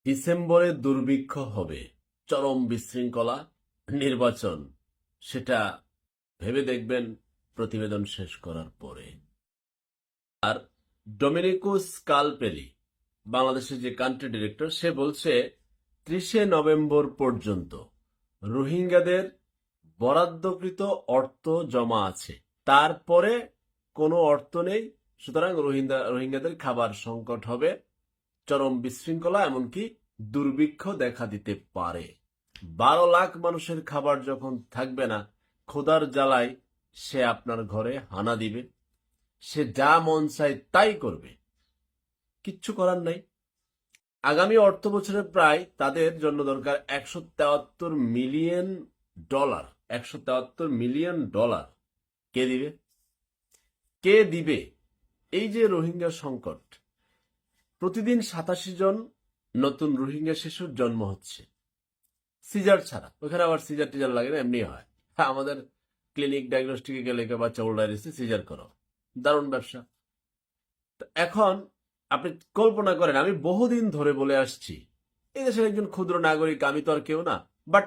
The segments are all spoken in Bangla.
ডিসেম্বরে দুর্ভিক্ষ হবে, চরম বিশৃঙ্খলা, নির্বাচন, সেটা ভেবে দেখবেন প্রতিবেদন শেষ করার পরে। আর ডোমিনিকো স্কালপেলি, বাংলাদেশের যে কান্ট্রি ডিরেক্টর, সে বলছে 30 নভেম্বর পর্যন্ত রোহিঙ্গাদের বরাদ্দকৃত অর্থ জমা আছে, তারপরে কোনো অর্থ নেই। সুতরাং রোহিঙ্গাদের খাবার সংকট হবে, চরম বিশৃঙ্খলা, এমনকি দুর্ভিক্ষ দেখা দিতে পারে। 12 লাখ মানুষের খাবার যখন থাকবে না, ক্ষুধার জ্বালায় সে আপনার ঘরে হানা দিবে, সে যা মন চায় তাই করবে, কিচ্ছু করার নাই। আগামী অর্থ বছরে প্রায় তাদের জন্য দরকার $173 মিলিয়ন। $173 মিলিয়ন কে দিবে? কে দিবে? এই যে রোহিঙ্গা সংকট, প্রতিদিন 87 জন নতুন রোহিঙ্গা শিশুর জন্ম হচ্ছে, সিজার ছাড়া। ওখানে আবার সিজার টিজার লাগে না, এমনি হয়। হ্যাঁ, আমাদের ক্লিনিক ডায়াগনস্টিকে গেলে বাচ্চা উল্টাইছে, সিজার করো, দারুণ ব্যবসা। এখন আপনি কল্পনা করেন, আমি বহুদিন ধরে বলে আসছি, এই দেশের একজন ক্ষুদ্র নাগরিক, আমি তো আর কেউ না, বাট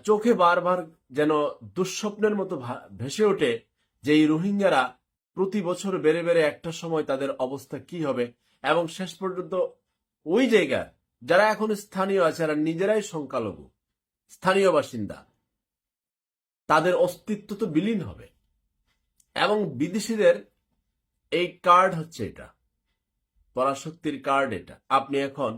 চোখে বারবার যেন দুঃস্বপ্নের মতো ভেসে ওঠে যে এই রোহিঙ্গারা প্রতি বছর বেড়ে বেড়ে একটা সময় তাদের অবস্থা কি হবে, এবং শেষ পর্যন্ত ওই জায়গা যারা এখন স্থানীয় আছে, যারা নিজেরাই সংখ্যালঘু স্থানীয় বাসিন্দা, তাদের অস্তিত্ব তো বিলীন হবে। এবং বিদেশিদের এই কার্ড হচ্ছে এটা, পরাশক্তির কার্ড এটা। আপনি এখন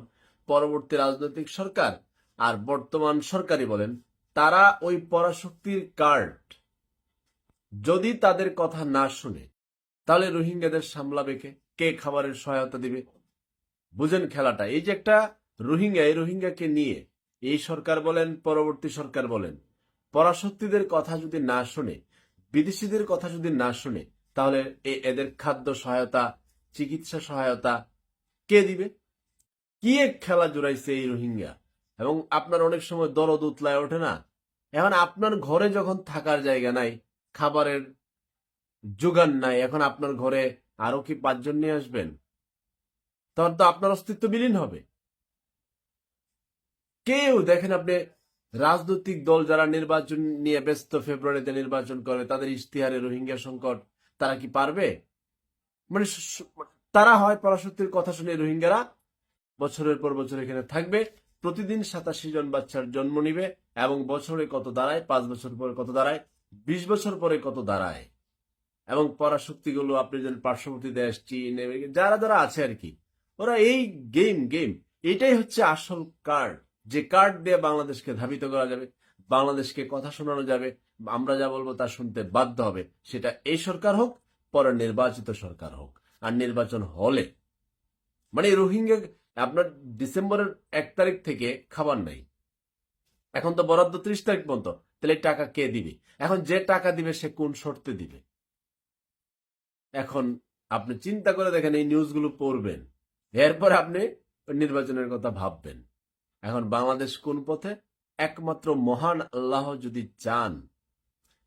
পরবর্তী রাজনৈতিক সরকার আর বর্তমান সরকারই বলেন, তারা ওই পরাশক্তির কার্ড যদি তাদের কথা না শুনে, তাহলে রোহিঙ্গাদের সামলাবে কে? কে খাবারের সহায়তা দিবে? বুঝেন খেলাটা। এই যে একটা রোহিঙ্গা, এই রোহিঙ্গাকে নিয়ে এই সরকার বলেন, পরবর্তী সরকার বলেন, পরাশক্তিদের কথা যদি না শুনে, বিদেশিদের কথা যদি না শুনে, তাহলে এদের খাদ্য সহায়তা, চিকিৎসা সহায়তা কে দিবে? কি এক খেলা জোড়াইছে এই রোহিঙ্গা। এবং আপনার অনেক সময় দরদ উতলায় ওঠে না? এখন আপনার ঘরে যখন থাকার জায়গা নাই, খাবারের যোগান নাই, এখন আপনার ঘরে আরো কি 5 জন নিয়ে আসবেন? তখন তো আপনার অস্তিত্ব বিলীন হবে। কেউ দেখেন, আপনি রাজনৈতিক দল যারা নির্বাচন নিয়ে ব্যস্ত, ফেব্রুয়ারিতে নির্বাচন করে, তাদের ইশতেহারে রোহিঙ্গা সংকট, তারা কি পারবে? মানে তারা হয় পরাশক্তির কথা শুনে রোহিঙ্গারা বছরের পর বছর এখানে থাকবে, প্রতিদিন 87 জন বাচ্চার জন্ম নিবে, এবং বছরে কত দাঁড়ায়, 5 বছর পরে কত দাঁড়ায়, 20 বছর পরে কত দাঁড়ায়। এবং পরাশক্তিগুলো আপনি যেন পার্শ্ববর্তী দেশ, চীন, যারা যারা আছে আর কি, ওরা এই গেম এটাই হচ্ছে আসল কার্ড, যে কার্ড দিয়ে বাংলাদেশকে ধাবিত করা যাবে, বাংলাদেশকে কথা শোনানো যাবে, আমরা যা বলবো তা শুনতে বাধ্য হবে, সেটা এই সরকার হোক, পরে নির্বাচিত সরকার হোক। আর নির্বাচন হলে মানে রোহিঙ্গা, আপনার ডিসেম্বরের 1 তারিখ থেকে খাবার নাই, এখন তো বরাদ্দ 30 তারিখ পর্যন্ত, তাহলে টাকা কে দিবে? এখন যে টাকা দিবে সে কোন শর্তে দিবে? এখন আপনি চিন্তা করে দেখেন, এই নিউজগুলো পড়বেন, এরপর আপনি নির্বাচনের কথা ভাববেন। এখন বাংলাদেশ কোন পথে? একমাত্র মহান আল্লাহ যদি চান।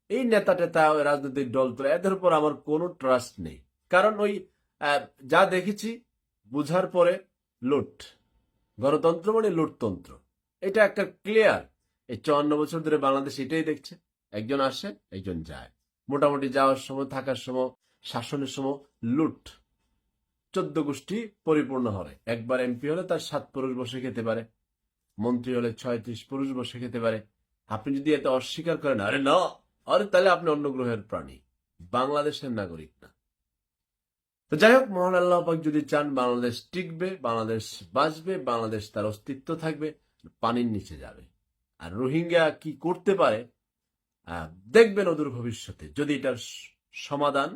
এই নেতা টেতা, রাজনৈতিক দল তো, এদের উপর আমার কোনো ট্রাস্ট নেই। কারণ ওই যা দেখেছি বুঝার পরে, লুট, গণতন্ত্র মানে লুটতন্ত্র, এটা একটা ক্লিয়ার। এই 54 বছর ধরে বাংলাদেশ এটাই দেখছে, একজন আসে একজন যায়, মোটামুটি যাওয়ার সময়, থাকার সময়, শাসনের সময় লুট, 14 গোষ্ঠী পরিপূর্ণ হয়। একবার এমপি হলে তার 7 পুরুষ বসে খেতে পারে, মন্ত্রী হলে 36 পুরুষ বসে খেতে পারে। আপনি যদি এত অস্বীকার করেন, আরে না, আরে তাহলে আপনি অন্য গ্রহের প্রাণী, বাংলাদেশের নাগরিক না। তো যাই হোক, মহান আল্লাহ পাক যদি চান, বাংলাদেশ টিকবে, বাংলাদেশ বাঁচবে, বাংলাদেশ তার অস্তিত্ব থাকবে, পানির নিচে যাবে। আর রোহিঙ্গা কি করতে পারে দেখবেন অদূর ভবিষ্যতে, যদি এটার সমাধান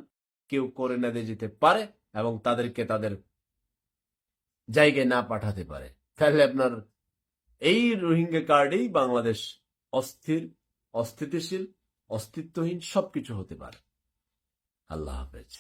কেউ করে না দিয়ে যেতে পারে এবং তাদেরকে তাদের জায়গায় না পাঠাতে পারে, তাহলে আপনার এই রোহিঙ্গা কার্ডেই বাংলাদেশ অস্থির, অস্থিতিশীল, অস্তিত্বহীন সবকিছু হতে পারে। আল্লাহ হাফেজ।